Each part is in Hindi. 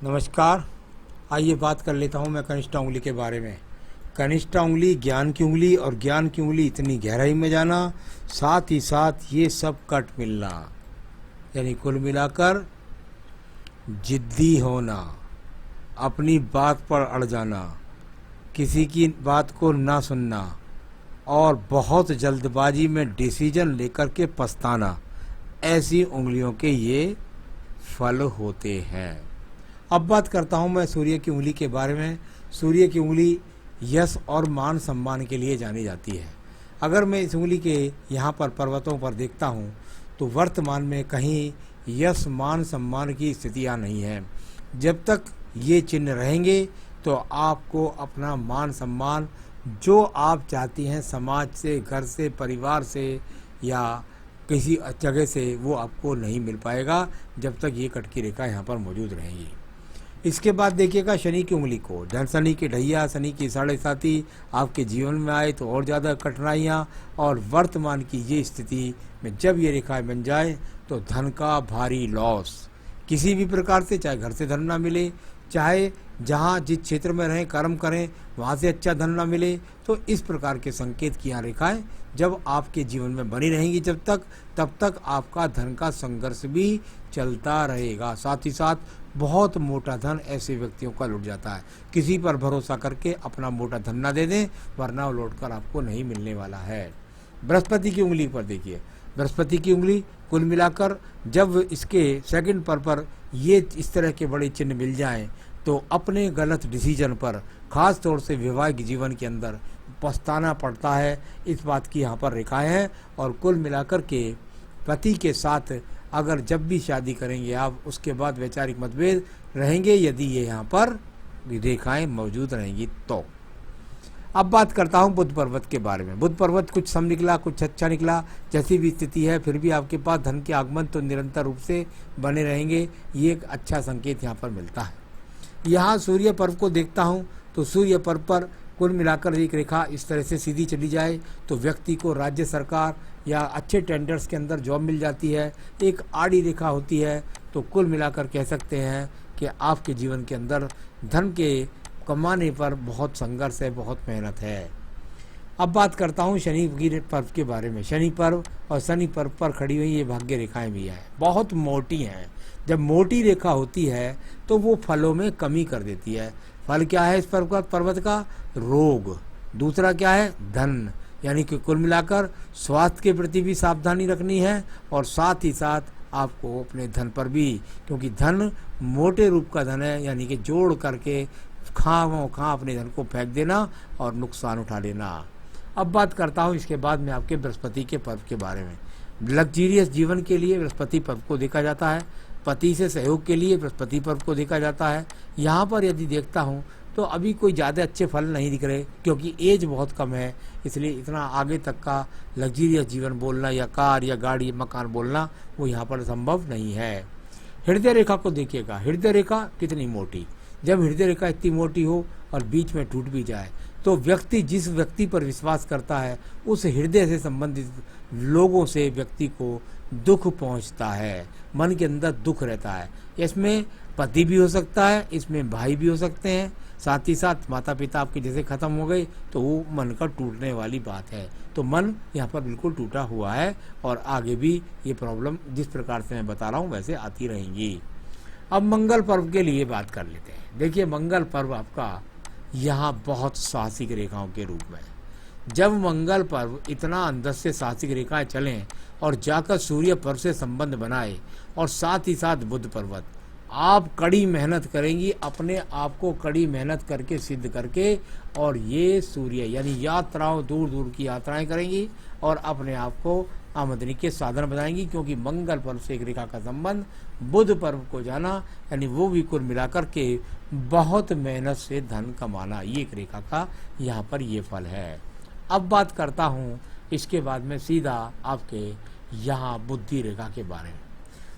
नमस्कार। आइए बात कर लेता हूँ मैं कनिष्ठा उंगली के बारे में। कनिष्ठा उंगली ज्ञान की उंगली, और ज्ञान की उंगली इतनी गहराई में जाना, साथ ही साथ ये सब कट मिलना, यानी कुल मिलाकर जिद्दी होना, अपनी बात पर अड़ जाना, किसी की बात को ना सुनना और बहुत जल्दबाजी में डिसीजन लेकर के पछताना, ऐसी उंगलियों के ये फल होते हैं। अब बात करता हूँ मैं सूर्य की उंगली के बारे में। सूर्य की उंगली यश और मान सम्मान के लिए जानी जाती है। अगर मैं इस उंगली के यहाँ पर पर्वतों पर देखता हूँ तो वर्तमान में कहीं यश मान सम्मान की स्थितियाँ नहीं हैं। जब तक ये चिन्ह रहेंगे तो आपको अपना मान सम्मान जो आप चाहती हैं, समाज से, घर से, परिवार से या किसी जगह से, वो आपको नहीं मिल पाएगा जब तक ये कट की रेखा यहाँ पर मौजूद रहेगी। इसके बाद देखिएगा शनि की उंगली को। धन शनि की ढैया, शनि की साढ़े साथी आपके जीवन में आए तो और ज़्यादा कठिनाइयाँ, और वर्तमान की ये स्थिति में जब ये रेखाएं बन जाए तो धन का भारी लॉस किसी भी प्रकार से, चाहे घर से धन ना मिले, चाहे जहाँ जिस क्षेत्र में रहें, कर्म करें, वहाँ से अच्छा धन ना मिले, तो इस प्रकार के संकेत की यहाँ रेखाएं जब आपके जीवन में बनी रहेंगी तब तक आपका धन का संघर्ष भी चलता रहेगा। साथ ही साथ बहुत मोटा धन ऐसे व्यक्तियों का लुट जाता है। किसी पर भरोसा करके अपना मोटा धन ना दे दें, वरना वो लौटकर आपको नहीं मिलने वाला है। बृहस्पति की उंगली पर देखिए। बृहस्पति की उंगली कुल मिलाकर जब इसके सेकंड पर ये इस तरह के बड़े चिन्ह मिल जाएं तो अपने गलत डिसीजन पर, खास तौर से वैवाहिक जीवन के अंदर पछताना पड़ता है। इस बात की यहाँ पर रेखाएं हैं। और कुल मिलाकर के पति के साथ अगर जब भी शादी करेंगे आप, उसके बाद वैचारिक मतभेद रहेंगे यदि ये यहाँ पर रेखाएं मौजूद रहेंगी तो। अब बात करता हूँ बुध पर्वत के बारे में। बुध पर्वत कुछ सम निकला, कुछ अच्छा निकला, जैसी भी स्थिति है फिर भी आपके पास धन के आगमन तो निरंतर रूप से बने रहेंगे। ये एक अच्छा संकेत यहाँ पर मिलता है। यहाँ सूर्य पर्व को देखता हूँ तो सूर्य पर्व पर कुल मिलाकर एक रेखा इस तरह से सीधी चली जाए तो व्यक्ति को राज्य सरकार या अच्छे टेंडर्स के अंदर जॉब मिल जाती है। एक आड़ी रेखा होती है तो कुल मिलाकर कह सकते हैं कि आपके जीवन के अंदर धन के कमाने पर बहुत संघर्ष है, बहुत मेहनत है। अब बात करता हूँ शनि की पर्व के बारे में। शनि पर्व और शनि पर्व पर खड़ी हुई ये भाग्य रेखाएं भी हैं, बहुत मोटी हैं। जब मोटी रेखा होती है तो वो फलों में कमी कर देती है। फल क्या है इस पर्वत का? रोग। दूसरा क्या है? धन। यानी कि कुल मिलाकर स्वास्थ्य के प्रति भी सावधानी रखनी है, और साथ ही साथ आपको अपने धन पर भी, क्योंकि धन मोटे रूप का धन है, यानी कि जोड़ करके खां अपने धन को फेंक देना और नुकसान उठा लेना। अब बात करता हूँ इसके बाद में आपके बृहस्पति के पर्व के बारे में। लग्जीरियस जीवन के लिए बृहस्पति पर्व को देखा जाता है। पति से सहयोग के लिए बृहस्पति पर्व को देखा जाता है। यहाँ पर यदि देखता हूँ तो अभी कोई ज़्यादा अच्छे फल नहीं दिख रहे, क्योंकि एज बहुत कम है, इसलिए इतना आगे तक का लग्जीरियस जीवन बोलना या कार या गाड़ी मकान बोलना वो यहाँ पर संभव नहीं है। हृदय रेखा को देखिएगा। हृदय रेखा कितनी मोटी। जब हृदय रेखा इतनी मोटी हो और बीच में टूट भी जाए तो व्यक्ति जिस व्यक्ति पर विश्वास करता है उस हृदय से संबंधित लोगों से व्यक्ति को दुख पहुंचता है, मन के अंदर दुख रहता है। इसमें पति भी हो सकता है, इसमें भाई भी हो सकते हैं, साथ ही साथ माता पिता आपके जैसे खत्म हो गए तो वो मन का टूटने वाली बात है। तो मन यहाँ पर बिल्कुल टूटा हुआ है और आगे भी ये प्रॉब्लम जिस प्रकार से मैं बता रहा हूँ वैसे आती रहेंगी। अब मंगल पर्व के लिए बात कर लेते हैं। देखिए मंगल पर्व आपका यहाँ बहुत साहसिक रेखाओं के रूप में, जब मंगल पर्व इतना अंदर से साहसिक रेखाएं चलें और जाकर सूर्य पर्व से संबंध बनाए, और साथ ही साथ बुध पर्वत, आप कड़ी मेहनत करेंगी, अपने आप को कड़ी मेहनत करके सिद्ध करके, और ये सूर्य यानी यात्राओं, दूर दूर की यात्राएं करेंगी और अपने आप को आमदनी के साधन बनाएंगी, क्योंकि मंगल पर्व से एक रेखा का संबंध बुध पर्व को जाना, यानी वो भी कुल मिलाकर के बहुत मेहनत से धन कमाना, ये एक रेखा का यहाँ पर ये फल है। अब बात करता हूँ इसके बाद में सीधा आपके यहाँ बुद्धि रेखा के बारे में।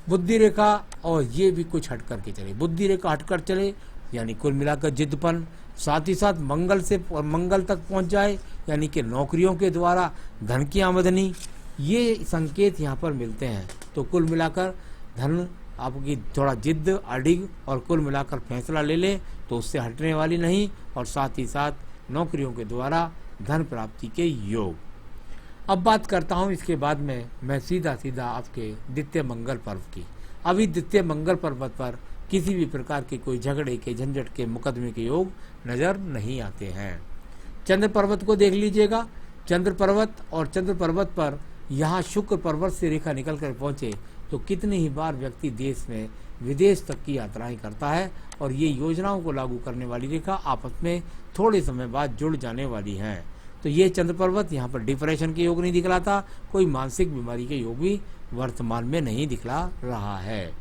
बुद्धि रेखा, और ये भी कुछ हट करके चले, बुद्धि रेखा हटकर चले यानी कुल मिलाकर जिद्दपन, साथ ही साथ मंगल से मंगल तक पहुंच जाए, यानी कि नौकरियों के द्वारा धन की आमदनी, ये संकेत यहाँ पर मिलते हैं। तो कुल मिलाकर धन आपकी थोड़ा जिद्द, अडिग और कुल मिलाकर फैसला ले ले तो उससे हटने वाली नहीं, और साथ ही साथ नौकरियों के द्वारा धन प्राप्ति के योग। अब बात करता हूँ इसके बाद में मैं सीधा आपके द्वितीय मंगल पर्व की। अभी द्वितीय मंगल पर्व पर किसी भी प्रकार के कोई झगड़े के, झंझट के, मुकदमे के योग नजर नहीं आते हैं। चंद्र पर्वत को देख लीजिएगा। चंद्र पर्वत और चंद्र पर्वत पर यहाँ शुक्र पर्वत से रेखा निकल कर पहुंचे तो कितनी ही बार व्यक्ति देश में विदेश तक की यात्राएं करता है, और ये योजनाओं को लागू करने वाली रेखा आपस में थोड़े समय बाद जुड़ जाने वाली हैं। तो ये चंद्र पर्वत यहाँ पर डिप्रेशन के योग नहीं दिखलाता, कोई मानसिक बीमारी के योग भी वर्तमान में नहीं दिखला रहा है।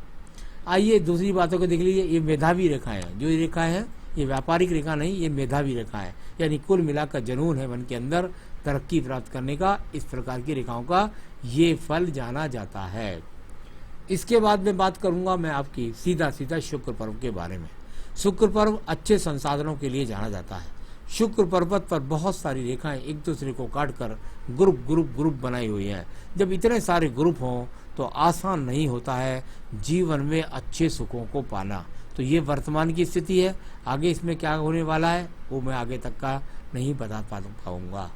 आइए दूसरी बातों को देख लीजिए। ये मेधावी रेखाएं हैं, जो रेखाएं हैं ये व्यापारिक रेखा नहीं, ये मेधावी रेखा है, यानी कुल मिलाकर जुनून है मन के अंदर तरक्की प्राप्त करने का। इस प्रकार की रेखाओं का ये फल जाना जाता है। इसके बाद में बात करूंगा मैं आपकी सीधा शुक्र पर्व के बारे में। शुक्र पर्व अच्छे संसाधनों के लिए जाना जाता है। शुक्र पर्वत पर बहुत सारी रेखाएं एक दूसरे को काटकर ग्रुप बनाई हुई हैं। जब इतने सारे ग्रुप हों तो आसान नहीं होता है जीवन में अच्छे सुखों को पाना। तो ये वर्तमान की स्थिति है। आगे इसमें क्या होने वाला है वो मैं आगे तक का नहीं बता पाऊंगा।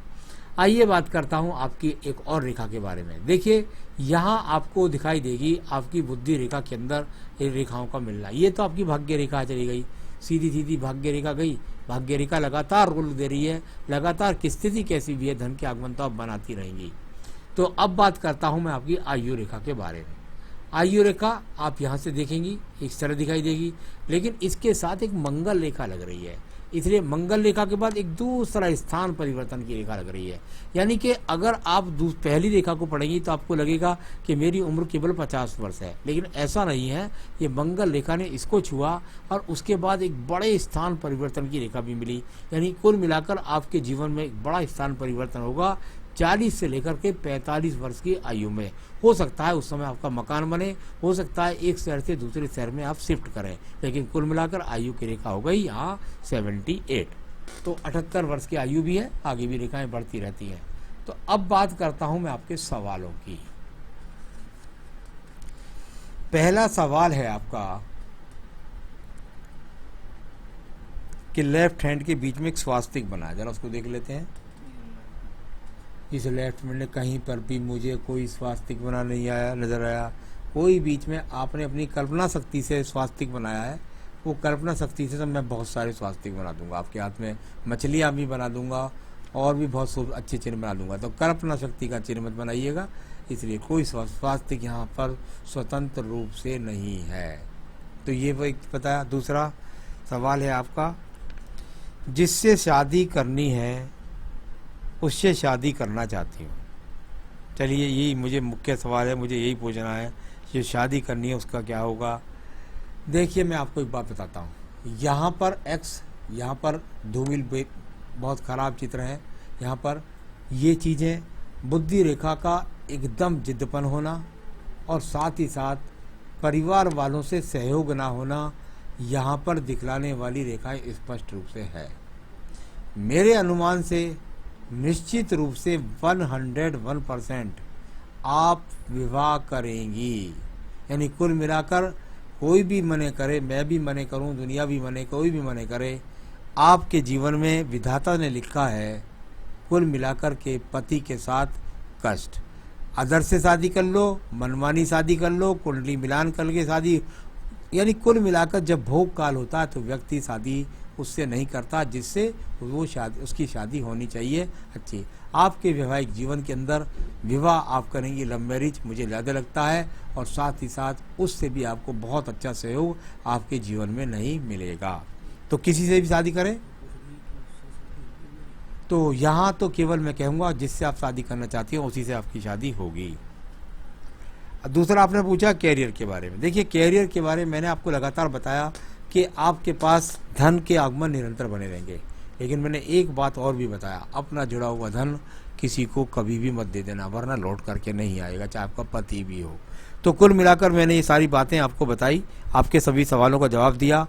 आइए बात करता हूं आपकी एक और रेखा के बारे में। देखिए यहाँ आपको दिखाई देगी आपकी बुद्धि रेखा के अंदर इन रेखाओं का मिलना। ये तो आपकी भाग्य रेखा चली गई, सीधी भाग्य रेखा गई। भाग्य रेखा लगातार रुल दे रही है, लगातार की स्थिति कैसी भी है धन के आगमन तो आप बनाती रहेंगी। तो अब बात करता हूं मैं आपकी आयु रेखा के बारे में। आयु रेखा आप यहाँ से देखेंगी इस तरह दिखाई देगी, लेकिन इसके साथ एक मंगल रेखा लग रही है, इसलिए मंगल रेखा के बाद एक दूसरा स्थान परिवर्तन की रेखा लग रही है। यानी कि अगर आप पहली रेखा को पढ़ेंगी तो आपको लगेगा कि मेरी उम्र केवल 50 वर्ष है, लेकिन ऐसा नहीं है। ये मंगल रेखा ने इसको छुआ और उसके बाद एक बड़े स्थान परिवर्तन की रेखा भी मिली। यानी कुल मिलाकर आपके जीवन में एक बड़ा स्थान परिवर्तन होगा 40 से लेकर के 45 वर्ष की आयु में। हो सकता है उस समय आपका मकान बने, हो सकता है एक शहर से दूसरे शहर में आप शिफ्ट करें, लेकिन कुल मिलाकर आयु की रेखा हो गई यहाँ 78। तो 78 वर्ष की आयु भी है, आगे भी रेखाएं बढ़ती रहती हैं। तो अब बात करता हूं मैं आपके सवालों की। पहला सवाल है आपका कि लेफ्ट हैंड के बीच में एक स्वास्तिक बना है, जरा उसको देख लेते हैं। इस लेफ्ट हैंड में कहीं पर भी मुझे कोई स्वास्तिक बना नहीं आया, नजर आया। कोई बीच में आपने अपनी कल्पना शक्ति से स्वास्तिक बनाया है, वो कल्पना शक्ति से तो मैं बहुत सारे स्वास्तिक बना दूंगा। आपके हाथ में मछलियाँ भी बना दूंगा और भी बहुत अच्छे चिन्ह बना दूंगा। तो कल्पना शक्ति का चिन्ह मत बनाइएगा, इसलिए कोई स्वास्तिक यहाँ पर स्वतंत्र रूप से नहीं है। तो ये वो एक बताया। दूसरा सवाल है आपका, जिससे शादी करनी है उससे शादी करना चाहती हूँ। चलिए यही मुझे मुख्य सवाल है, मुझे यही पूछना है, जो शादी करनी है उसका क्या होगा। देखिए मैं आपको एक बात बताता हूँ। यहाँ पर एक्स, यहाँ पर धूमिल बहुत ख़राब चित्र है। यहाँ पर ये चीज़ें बुद्धि रेखा का एकदम जिद्दपन होना और साथ ही साथ परिवार वालों से सहयोग ना होना, यहाँ पर दिखलाने वाली रेखाएं स्पष्ट रूप से है। मेरे अनुमान से निश्चित रूप से 101% आप विवाह करेंगी। यानी कुल मिलाकर कोई भी मने करे, मैं भी मने करूं, दुनिया भी मने, कोई भी मने करे, आपके जीवन में विधाता ने लिखा है कुल मिलाकर के पति के साथ कष्ट। अदर से शादी कर लो, मनमानी शादी कर लो, कुंडली मिलान करके शादी, यानी कुल मिलाकर जब भोग काल होता है तो व्यक्ति शादी उससे नहीं करता जिससे वो शादी, उसकी शादी होनी चाहिए अच्छी। आपके वैवाहिक जीवन के अंदर विवाह आप करेंगी लव मैरिज, मुझे ज़्यादा लगता है, और साथ ही साथ उससे भी आपको बहुत अच्छा सहयोग आपके जीवन में नहीं मिलेगा। तो किसी से भी शादी करें तो यहाँ तो केवल मैं कहूँगा जिससे आप शादी करना चाहती हो उसी से आपकी शादी होगी। दूसरा आपने पूछा कैरियर के बारे में। देखिए कैरियर के बारे में मैंने आपको लगातार बताया कि आपके पास धन के आगमन निरंतर बने रहेंगे, लेकिन मैंने एक बात और भी बताया, अपना जुड़ा हुआ धन किसी को कभी भी मत दे देना, वरना लौट करके नहीं आएगा, चाहे आपका पति भी हो। तो कुल मिलाकर मैंने ये सारी बातें आपको बताई, आपके सभी सवालों का जवाब दिया।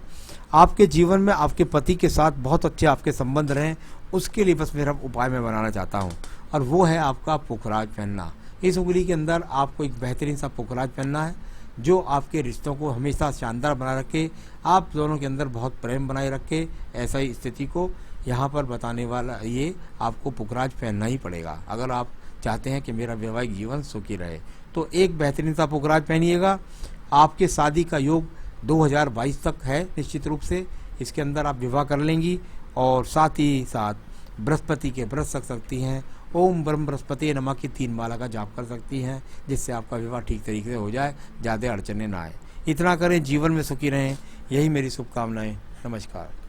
आपके जीवन में आपके पति के साथ बहुत अच्छे आपके संबंध रहें, उसके लिए बस मेरा उपाय मैं बनाना चाहता हूँ, और वो है आपका पुखराज पहनना। इस उंगली के अंदर आपको एक बेहतरीन सा पुखराज पहनना है। जो आपके रिश्तों को हमेशा शानदार बना रखे, आप दोनों के अंदर बहुत प्रेम बनाए रखे। ऐसा ही स्थिति को यहाँ पर बताने वाला ये आपको पुखराज पहनना ही पड़ेगा। अगर आप चाहते हैं कि मेरा वैवाहिक जीवन सुखी रहे तो एक बेहतरीन सा पुखराज पहनिएगा। आपके शादी का योग 2022 तक है निश्चित रूप से, इसके अंदर आप विवाह कर लेंगी। और साथ ही साथ बृहस्पति के व्रत रख सकती हैं। ओम ब्रह्म बृहस्पति नमः की 3 माला का जाप कर सकती हैं, जिससे आपका विवाह ठीक तरीके से हो जाए, ज़्यादा अड़चने ना आए। इतना करें, जीवन में सुखी रहें, यही मेरी शुभकामनाएं। नमस्कार।